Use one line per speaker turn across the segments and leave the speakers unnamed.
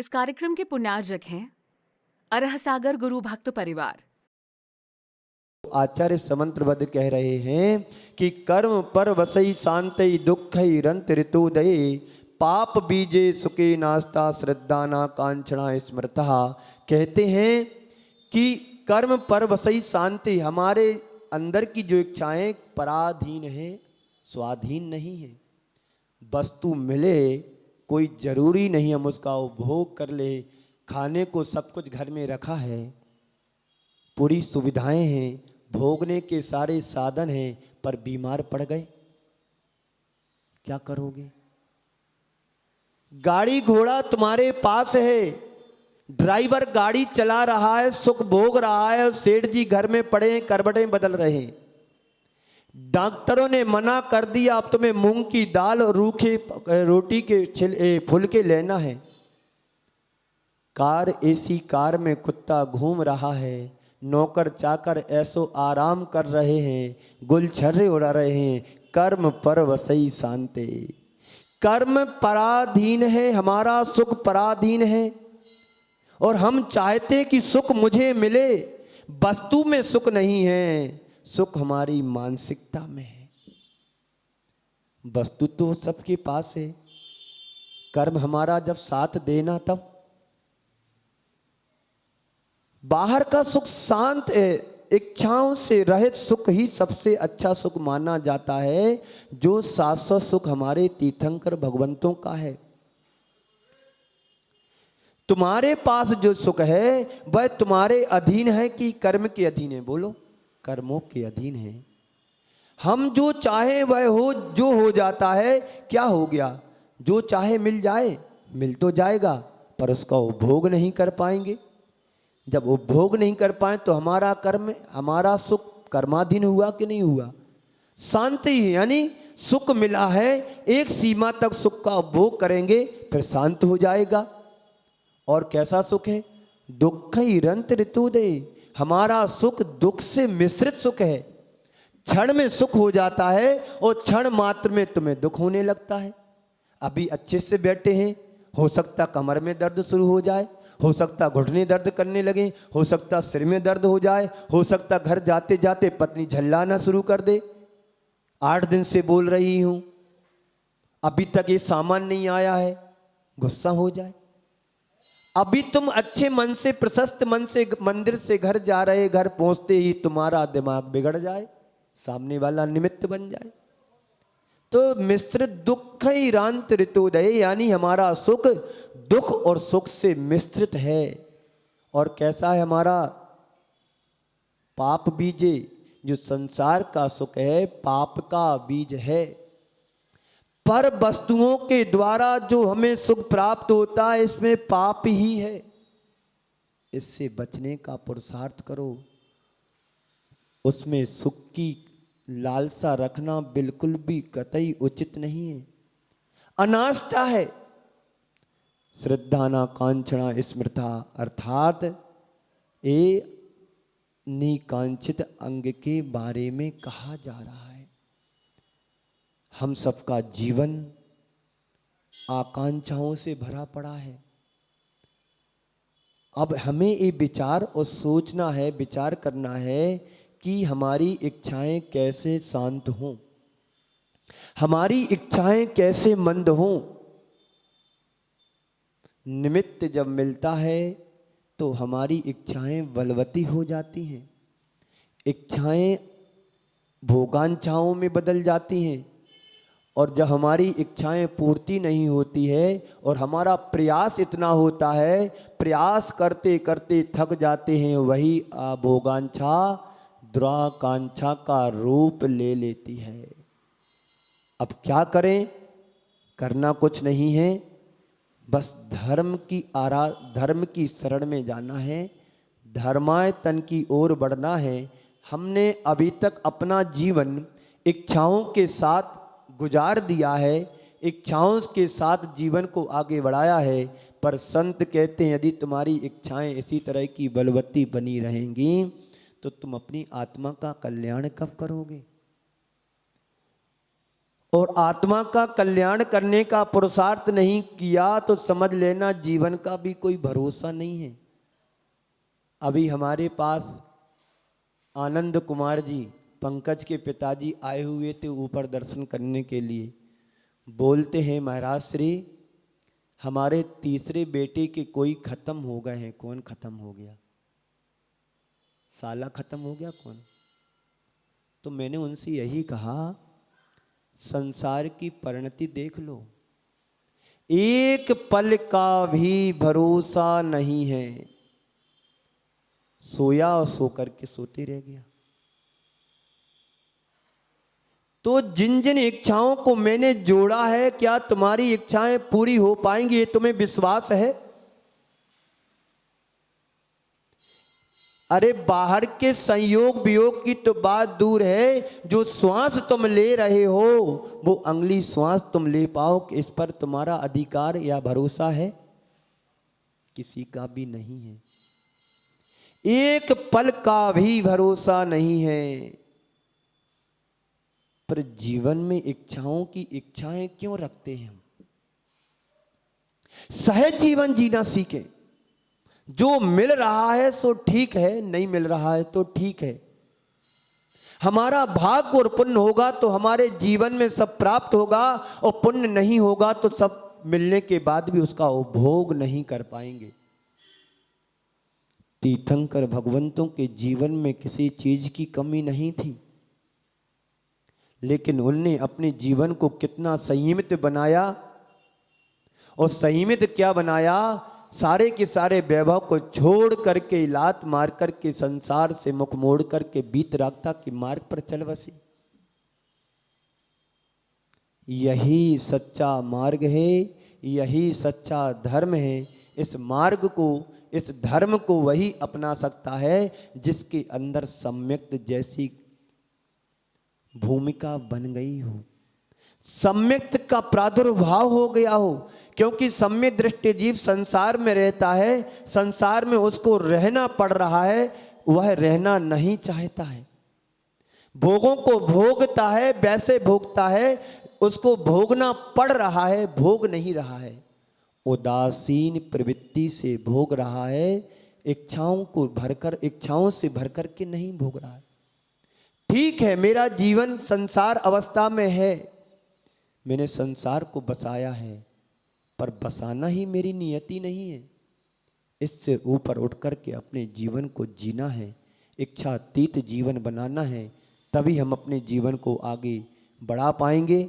इस कार्यक्रम के पुण्यार्जक हैं अरह सागर गुरु भक्त परिवार।
आचार्य समंत्रबद्ध कह रहे हैं कि कर्म पर वसई शांति दुख रंत ऋतुदय पाप बीजे सुखे नास्ता श्रद्धा ना कांक्षणा स्मृता। कहते हैं कि कर्म पर वसई शांति, हमारे अंदर की जो इच्छाएं पराधीन है, स्वाधीन नहीं है। वस्तु मिले कोई जरूरी नहीं हम उसका उपभोग कर ले, खाने को सब कुछ घर में रखा है, पूरी सुविधाएं हैं, भोगने के सारे साधन हैं, पर बीमार पड़ गए, क्या करोगे? गाड़ी घोड़ा तुम्हारे पास है, ड्राइवर गाड़ी चला रहा है, सुख भोग रहा है, सेठ जी घर में पड़े हैं, करवटें बदल रहे हैं। डॉक्टरों ने मना कर दिया अब तुम्हें मूंग की दाल और रूखे रोटी के फुलके लेना है। कार एसी कार में कुत्ता घूम रहा है, नौकर चाकर ऐसो आराम कर रहे हैं, गुलछर्रे उड़ा रहे हैं। कर्म पर वसई शांति, कर्म पराधीन है, हमारा सुख पराधीन है। और हम चाहते कि सुख मुझे मिले, वस्तु में सुख नहीं है, सुख हमारी मानसिकता में है। वस्तु तो सबके पास है, कर्म हमारा जब साथ देना तब। बाहर का सुख शांत है, इच्छाओं से रहित सुख ही सबसे अच्छा सुख माना जाता है, जो शाश्वत सुख हमारे तीर्थंकर भगवंतों का है। तुम्हारे पास जो सुख है वह तुम्हारे अधीन है कि कर्म के अधीन है? बोलो, कर्मों के अधीन है। हम जो चाहे वह हो, जो हो जाता है, क्या हो गया? जो चाहे मिल जाए, मिल तो जाएगा, पर उसका उपभोग नहीं कर पाएंगे। जब उपभोग नहीं कर पाए तो हमारा कर्म, हमारा सुख कर्माधीन हुआ कि नहीं हुआ? शांति यानी सुख मिला है, एक सीमा तक सुख का उपभोग करेंगे, फिर शांत हो जाएगा। और कैसा सुख है? दुख ही रंत ऋतुदय, हमारा सुख दुख से मिश्रित सुख है। क्षण में सुख हो जाता है और क्षण मात्र में तुम्हें दुख होने लगता है। अभी अच्छे से बैठे हैं, हो सकता कमर में दर्द शुरू हो जाए, हो सकता घुटने दर्द करने लगे, हो सकता सिर में दर्द हो जाए, हो सकता घर जाते जाते पत्नी झल्लाना शुरू कर दे। 8 दिन से बोल रही हूं, अभी तक ये सामान नहीं आया है, गुस्सा हो जाए। अभी तुम अच्छे मन से, प्रशस्त मन से मंदिर से घर जा रहे, घर पहुंचते ही तुम्हारा दिमाग बिगड़ जाए, सामने वाला निमित्त बन जाए। तो मिश्रित दुख ही रांत ऋतुदय, यानी हमारा सुख दुख और सुख से मिश्रित है। और कैसा है हमारा? पाप बीजे, जो संसार का सुख है पाप का बीज है। पर वस्तुओं के द्वारा जो हमें सुख प्राप्त होता है, इसमें पाप ही है। इससे बचने का पुरुषार्थ करो। उसमें सुख की लालसा रखना बिल्कुल भी कतई उचित नहीं है, अनास्था है। श्रद्धा ना कांक्षणा स्मृता, अर्थात ये निकांक्षित अंग के बारे में कहा जा रहा है। हम सबका जीवन आकांक्षाओं से भरा पड़ा है। अब हमें ये विचार और सोचना है, विचार करना है कि हमारी इच्छाएं कैसे शांत हों, हमारी इच्छाएं कैसे मंद हों। निमित्त जब मिलता है तो हमारी इच्छाएं बलवती हो जाती हैं, इच्छाएं भोगांछाओं में बदल जाती हैं। और जब हमारी इच्छाएं पूर्ति नहीं होती है और हमारा प्रयास इतना होता है, प्रयास करते करते थक जाते हैं, वही भोगांछा दुराकांक्षा का रूप ले लेती है। अब क्या करें? करना कुछ नहीं है, बस धर्म की शरण में जाना है, धर्मायतन की ओर बढ़ना है। हमने अभी तक अपना जीवन इच्छाओं के साथ गुजार दिया है, इच्छाओं के साथ जीवन को आगे बढ़ाया है, पर संत कहते हैं यदि तुम्हारी इच्छाएं इसी तरह की बलवती बनी रहेंगी तो तुम अपनी आत्मा का कल्याण कब करोगे? और आत्मा का कल्याण करने का पुरुषार्थ नहीं किया तो समझ लेना जीवन का भी कोई भरोसा नहीं है। अभी हमारे पास आनंद कुमार जी, पंकज के पिताजी आए हुए थे ऊपर दर्शन करने के लिए। बोलते हैं महाराज श्री हमारे तीसरे बेटे के कोई खत्म हो गए हैं। कौन खत्म हो गया? साला खत्म हो गया कौन? तो मैंने उनसे यही कहा संसार की परिणति देख लो, एक पल का भी भरोसा नहीं है। सोया और सो करके सोते रह गया। तो जिन जिन इच्छाओं को मैंने जोड़ा है, क्या तुम्हारी इच्छाएं पूरी हो पाएंगी? ये तुम्हें विश्वास है? अरे बाहर के संयोग वियोग की तो बात दूर है, जो श्वास तुम ले रहे हो वो अगली श्वास तुम ले पाओ, इस पर तुम्हारा अधिकार या भरोसा है? किसी का भी नहीं है। एक पल का भी भरोसा नहीं है। पर जीवन में इच्छाओं की इच्छाएं क्यों रखते हैं हम? सहज जीवन जीना सीखें। जो मिल रहा है सो ठीक है, नहीं मिल रहा है तो ठीक है। हमारा भाग्य और पुण्य होगा तो हमारे जीवन में सब प्राप्त होगा, और पुण्य नहीं होगा तो सब मिलने के बाद भी उसका उपभोग नहीं कर पाएंगे। तीर्थंकर भगवंतों के जीवन में किसी चीज की कमी नहीं थी, लेकिन उनने अपने जीवन को कितना संयमित बनाया। और संयमित क्या बनाया? सारे के सारे वैभव को छोड़ करके, लात मार करके, संसार से मुख मोड़ करके वीतरागता के मार्ग पर चल बसे। यही सच्चा मार्ग है, यही सच्चा धर्म है। इस मार्ग को, इस धर्म को वही अपना सकता है जिसके अंदर सम्यक्त जैसी भूमिका बन गई हो, सम्यक्त का प्रादुर्भाव हो गया हो। क्योंकि सम्यक दृष्टि जीव संसार में रहता है, संसार में उसको रहना पड़ रहा है, वह रहना नहीं चाहता है। भोगों को भोगता है, वैसे भोगता है, उसको भोगना पड़ रहा है, भोग नहीं रहा है। उदासीन प्रवृत्ति से भोग रहा है, इच्छाओं को भरकर, इच्छाओं से भरकर के नहीं भोग रहा है। ठीक है, मेरा जीवन संसार अवस्था में है, मैंने संसार को बसाया है, पर बसाना ही मेरी नियति नहीं है। इससे ऊपर उठ कर के अपने जीवन को जीना है, इच्छातीत जीवन बनाना है, तभी हम अपने जीवन को आगे बढ़ा पाएंगे।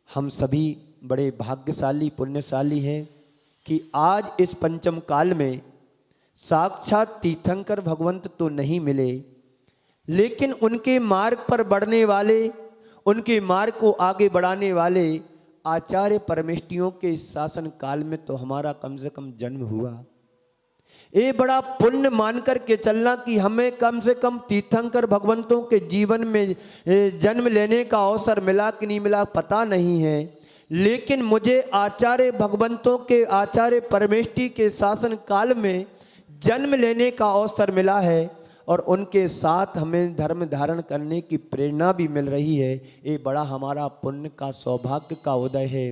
हम सभी बड़े भाग्यशाली पुण्यशाली हैं कि आज इस पंचम काल में साक्षात तीर्थंकर भगवंत तो नहीं मिले, लेकिन उनके मार्ग पर बढ़ने वाले, उनके मार्ग को आगे बढ़ाने वाले आचार्य परमेष्टियों के शासन काल में तो हमारा कम से कम जन्म हुआ। ये बड़ा पुण्य मान कर के चलना कि हमें कम से कम तीर्थंकर भगवंतों के जीवन में जन्म लेने का अवसर मिला कि नहीं मिला पता नहीं है, लेकिन मुझे आचार्य भगवंतों के, आचार्य परमेष्टि के शासन काल में जन्म लेने का अवसर मिला है, और उनके साथ हमें धर्म धारण करने की प्रेरणा भी मिल रही है। ये बड़ा हमारा पुण्य का, सौभाग्य का उदय है।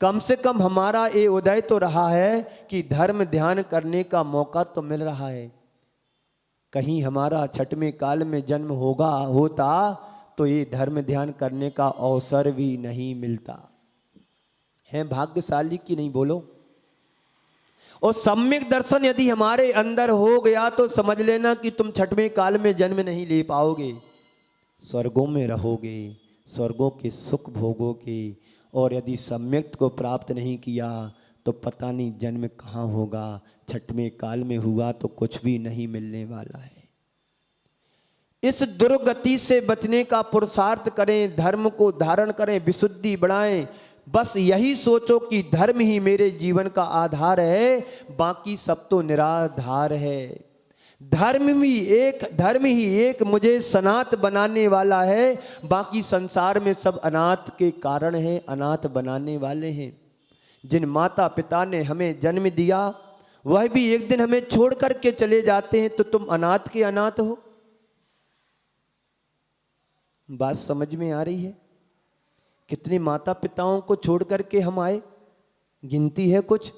कम से कम हमारा ये उदय तो रहा है कि धर्म ध्यान करने का मौका तो मिल रहा है। कहीं हमारा छठवें काल में जन्म होता तो ये धर्म ध्यान करने का अवसर भी नहीं मिलता है। भाग्यशाली की नहीं बोलो। और सम्यक दर्शन यदि हमारे अंदर हो गया तो समझ लेना कि तुम छठवें काल में जन्म नहीं ले पाओगे, स्वर्गों में रहोगे, स्वर्गों के सुख भोगोगे। और यदि सम्यक को प्राप्त नहीं किया तो पता नहीं जन्म कहाँ होगा। छठवें काल में हुआ तो कुछ भी नहीं मिलने वाला है। इस दुर्गति से बचने का पुरुषार्थ करें, धर्म को धारण करें, विशुद्धि बढ़ाएं। बस यही सोचो कि धर्म ही मेरे जीवन का आधार है, बाकी सब तो निराधार है। धर्म ही एक मुझे सनात बनाने वाला है, बाकी संसार में सब अनाथ के कारण हैं, अनाथ बनाने वाले हैं। जिन माता पिता ने हमें जन्म दिया वह भी एक दिन हमें छोड़ करके चले जाते हैं, तो तुम अनाथ के अनाथ हो। बात समझ में आ रही है कितने माता पिताओं को छोड़ करके हम आए, गिनती है कुछ?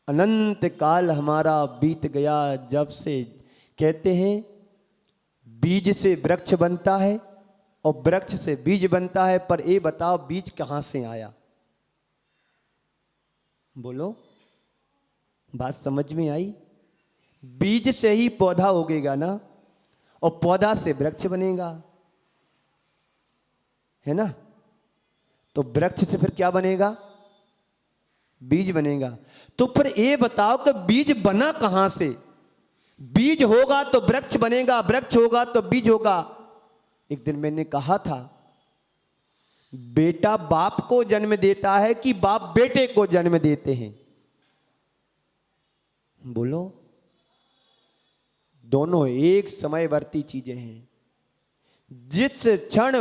अनंत काल हमारा बीत गया जब से, कहते हैं बीज से वृक्ष बनता है और वृक्ष से बीज बनता है, पर ये बताओ बीज कहां से आया? बोलो, बात समझ में आई? बीज से ही पौधा उगेगा ना, और पौधा से वृक्ष बनेगा, है ना? तो वृक्ष से फिर क्या बनेगा? बीज बनेगा। तो फिर ये बताओ कि बीज बना कहां से? बीज होगा तो वृक्ष बनेगा, वृक्ष होगा तो बीज होगा। एक दिन मैंने कहा था, बेटा बाप को जन्म देता है कि बाप बेटे को जन्म देते हैं? बोलो, दोनों एक समयवर्ती चीजें हैं। जिस क्षण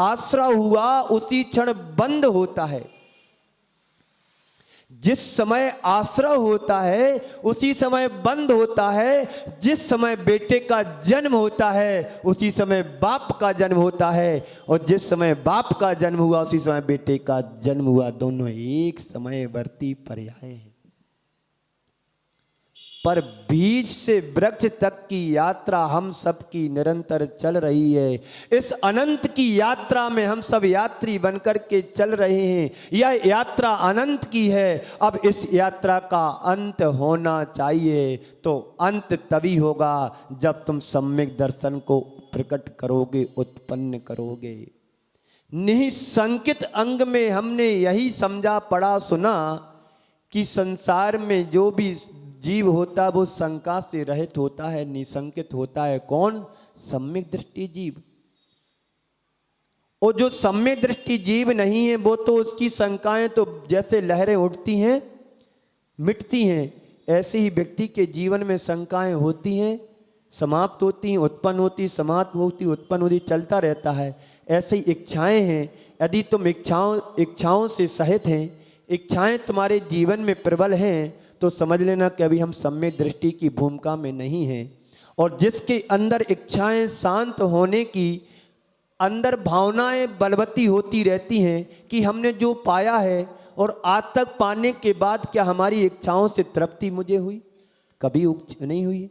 आश्रय हुआ उसी क्षण बंद होता है। जिस समय आश्रय होता है उसी समय बंद होता है। जिस समय बेटे का जन्म होता है उसी समय बाप का जन्म होता है, और जिस समय बाप का जन्म हुआ उसी समय बेटे का जन्म हुआ। दोनों एक समयवर्ती पर्याय हैं। पर बीज से वृक्ष तक की यात्रा हम सबकी निरंतर चल रही है। इस अनंत की यात्रा में हम सब यात्री बनकर के चल रहे हैं। यह यात्रा अनंत की है। अब इस यात्रा का अंत होना चाहिए। तो अंत तभी होगा जब तुम सम्यक दर्शन को प्रकट करोगे, उत्पन्न करोगे। निसंकित अंग में हमने यही समझा, पढ़ा, सुना कि संसार में जो भी जीव होता है वो शंका से रहित होता है, निसंकित होता है। कौन? सम्यक दृष्टि जीव। और जो सम्यक दृष्टि जीव नहीं है वो तो उसकी शंकाएं तो जैसे लहरें उठती हैं मिटती हैं, ऐसे ही व्यक्ति के जीवन में शंकाएं होती हैं, समाप्त होती हैं, उत्पन्न होती, समाप्त होती, उत्पन्न होती, चलता रहता है। ऐसे ही इच्छाएं हैं। यदि तुम इच्छाओं से सहित हैं, इच्छाएं तुम्हारे जीवन में प्रबल हैं, तो समझ लेना कि अभी हम सम्यक दृष्टि की भूमिका में नहीं हैं। और जिसके अंदर इच्छाएं शांत होने की, अंदर भावनाएं बलवती होती रहती हैं कि हमने जो पाया है और आज तक पाने के बाद क्या हमारी इच्छाओं से तृप्ति मुझे हुई? कभी नहीं हुई।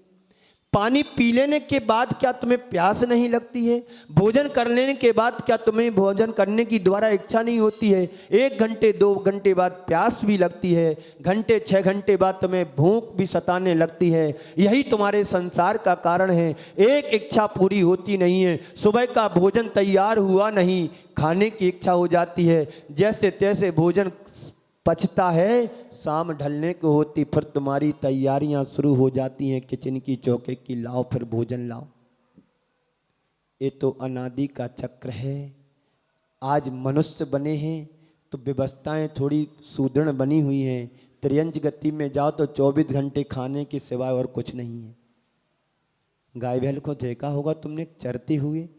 पानी पी लेने के बाद क्या तुम्हें प्यास नहीं लगती है? भोजन कर लेने के बाद क्या तुम्हें भोजन करने की दोबारा इच्छा नहीं होती है? 1 घंटे 2 घंटे बाद प्यास भी लगती है, घंटे 6 घंटे बाद तुम्हें भूख भी सताने लगती है। यही तुम्हारे संसार का कारण है। एक इच्छा पूरी होती नहीं है। सुबह का भोजन तैयार हुआ नहीं, खाने की इच्छा हो जाती है। जैसे तैसे भोजन पचता है, शाम ढलने को होती फिर तुम्हारी तैयारियां शुरू हो जाती हैं किचन की, चौके की, लाओ फिर भोजन लाओ। ये तो अनादि का चक्र है। आज मनुष्य बने हैं तो व्यवस्थाएं थोड़ी सुदृढ़ बनी हुई हैं। त्रियंच गति में जाओ तो 24 घंटे खाने के सिवाय और कुछ नहीं है। गाय बैल को देखा होगा तुमने चरते हुए,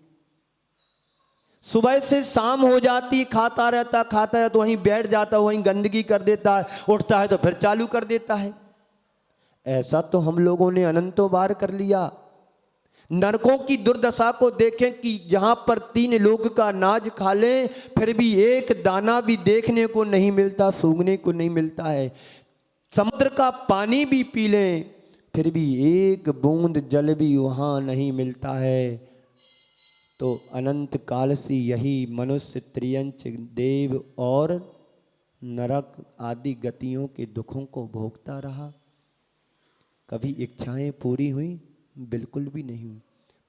सुबह से शाम हो जाती, खाता रहता तो वहीं बैठ जाता, वहीं गंदगी कर देता है, उठता है तो फिर चालू कर देता है। ऐसा तो हम लोगों ने अनंतों बार कर लिया। नरकों की दुर्दशा को देखें कि जहां पर 3 लोग का नाज खा लें फिर भी एक दाना भी देखने को नहीं मिलता, सूंघने को नहीं मिलता है। समुद्र का पानी भी पी लें फिर भी एक बूंद जल भी वहां नहीं मिलता है। तो अनंत काल से यही मनुष्य त्रियंच, देव और नरक आदि गतियों के दुखों को भोगता रहा। कभी इच्छाएं पूरी हुई? बिल्कुल भी नहीं हुई।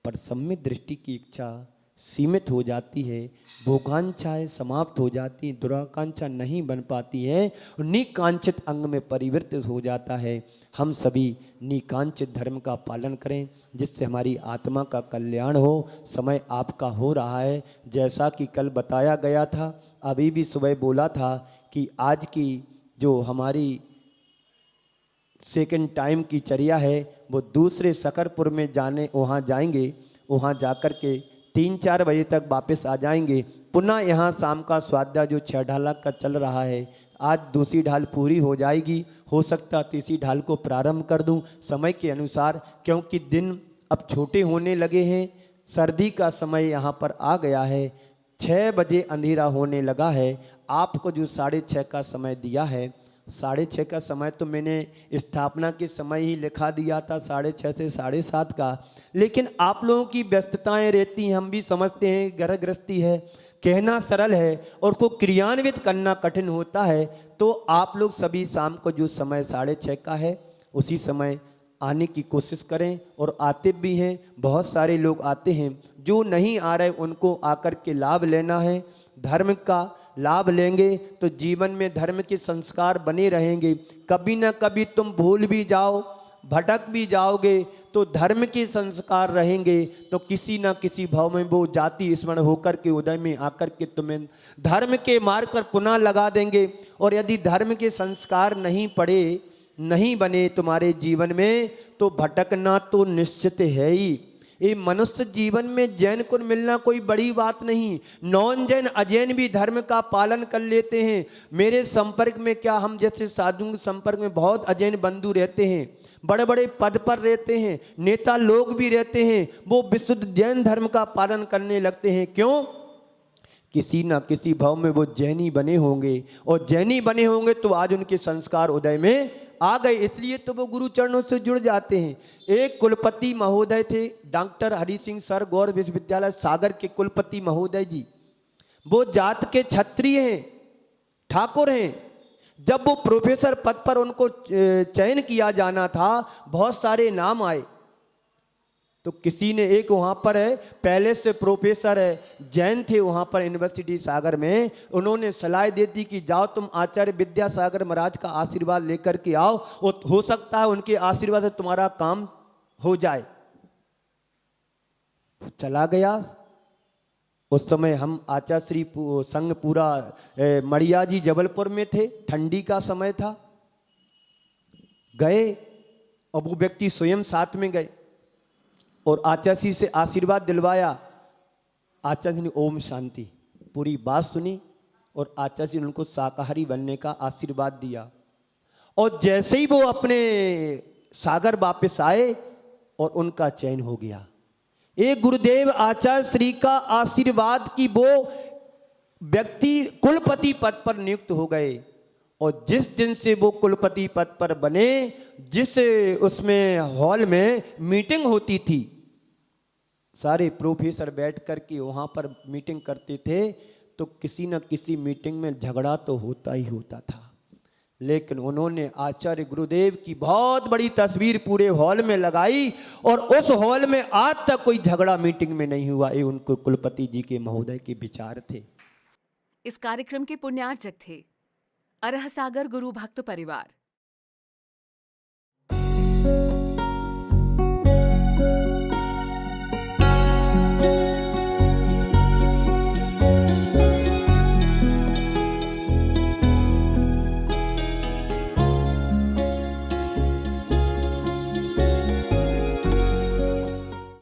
पर सम्यक दृष्टि की इच्छा सीमित हो जाती है, भोगांक्षाएं समाप्त हो जाती हैं, दुराकांक्षा नहीं बन पाती है, निकांक्षित अंग में परिवर्तित हो जाता है। हम सभी निकांक्षित धर्म का पालन करें जिससे हमारी आत्मा का कल्याण हो। समय आपका हो रहा है, जैसा कि कल बताया गया था, अभी भी सुबह बोला था कि आज की जो हमारी सेकंड टाइम की चर्या है वो दूसरे सकरपुर में वहाँ जाएंगे। वहाँ जाकर के 3-4 बजे तक वापस आ जाएंगे। पुनः यहाँ शाम का स्वाध्याय जो 6 ढाला का चल रहा है, आज दूसरी ढाल पूरी हो जाएगी। हो सकता तीसरी ढाल को प्रारंभ कर दूं समय के अनुसार, क्योंकि दिन अब छोटे होने लगे हैं, सर्दी का समय यहाँ पर आ गया है। 6 बजे अंधेरा होने लगा है। आपको जो 6:30 का समय दिया है, 6:30 का समय तो मैंने स्थापना के समय ही लिखा दिया था, 6:30 से 7:30 का। लेकिन आप लोगों की व्यस्तताएं रहती हैं, हम भी समझते हैं, घर गृहस्थी है, कहना सरल है और को क्रियान्वित करना कठिन होता है। तो आप लोग सभी शाम को जो समय 6:30 का है उसी समय आने की कोशिश करें, और आते भी हैं, बहुत सारे लोग आते हैं। जो नहीं आ रहे उनको आकर के लाभ लेना है। धर्म का लाभ लेंगे तो जीवन में धर्म के संस्कार बने रहेंगे। कभी ना कभी तुम भूल भी जाओ, भटक भी जाओगे, तो धर्म के संस्कार रहेंगे तो किसी ना किसी भाव में वो जाति स्मरण होकर के उदय में आकर के तुम्हें धर्म के मार्ग पर पुनः लगा देंगे। और यदि धर्म के संस्कार नहीं पड़े, नहीं बने तुम्हारे जीवन में, तो भटकना तो निश्चित है ही। ये मनुष्य जीवन में जैन को मिलना कोई बड़ी बात नहीं। नॉन जैन अजैन भी धर्म का पालन कर लेते हैं। मेरे संपर्क में क्या, हम जैसे साधुओं के संपर्क में बहुत अजैन बंधु रहते हैं, बड़े बड़े पद पर रहते हैं, नेता लोग भी रहते हैं, वो विशुद्ध जैन धर्म का पालन करने लगते हैं। क्यों? किसी ना किसी भाव में वो जैनी बने होंगे, और जैनी बने होंगे तो आज उनके संस्कार उदय में आ गए, इसलिए तो वो गुरु चरणों से जुड़ जाते हैं। एक कुलपति महोदय थे, डॉक्टर हरि सिंह सर, गौर विश्वविद्यालय सागर के कुलपति महोदय जी। वो जात के क्षत्रिय हैं, ठाकुर हैं। जब वो प्रोफेसर पद पर उनको चयन किया जाना था, बहुत सारे नाम आए, तो किसी ने, एक वहाँ पर है पहले से प्रोफेसर है, जैन थे वहाँ पर यूनिवर्सिटी सागर में, उन्होंने सलाह दे दी कि जाओ तुम आचार्य विद्यासागर महाराज का आशीर्वाद लेकर के आओ, और हो सकता है उनके आशीर्वाद से तुम्हारा काम हो जाए। चला गया। उस समय हम आचार्य श्री संघ पूरा मड़िया जी जबलपुर में थे, ठंडी का समय था। गए और वो व्यक्ति स्वयं साथ में गए और आचार्य जी से आशीर्वाद दिलवाया। आचार्य जी ने ओम शांति पूरी बात सुनी और आचार्य जी ने उनको शाकाहारी बनने का आशीर्वाद दिया। और जैसे ही वो अपने सागर वापस आए और उनका चयन हो गया। एक गुरुदेव आचार्य श्री का आशीर्वाद की वो व्यक्ति कुलपति पद पर नियुक्त हो गए, और जिस दिन से वो कुलपति पद पर बने, जिस उसमें हॉल में मीटिंग होती थी, सारे प्रोफेसर बैठ कर के वहाँ पर मीटिंग करते थे, तो किसी न किसी मीटिंग में झगड़ा तो होता ही होता था। लेकिन उन्होंने आचार्य गुरुदेव की बहुत बड़ी तस्वीर पूरे हॉल में लगाई, और उस हॉल में आज तक कोई झगड़ा मीटिंग में नहीं हुआ। ये उनको कुलपति जी के महोदय के विचार थे।
इस कार्यक्रम के पुण्यार्चक थे अरहसागर गुरु भक्त परिवार।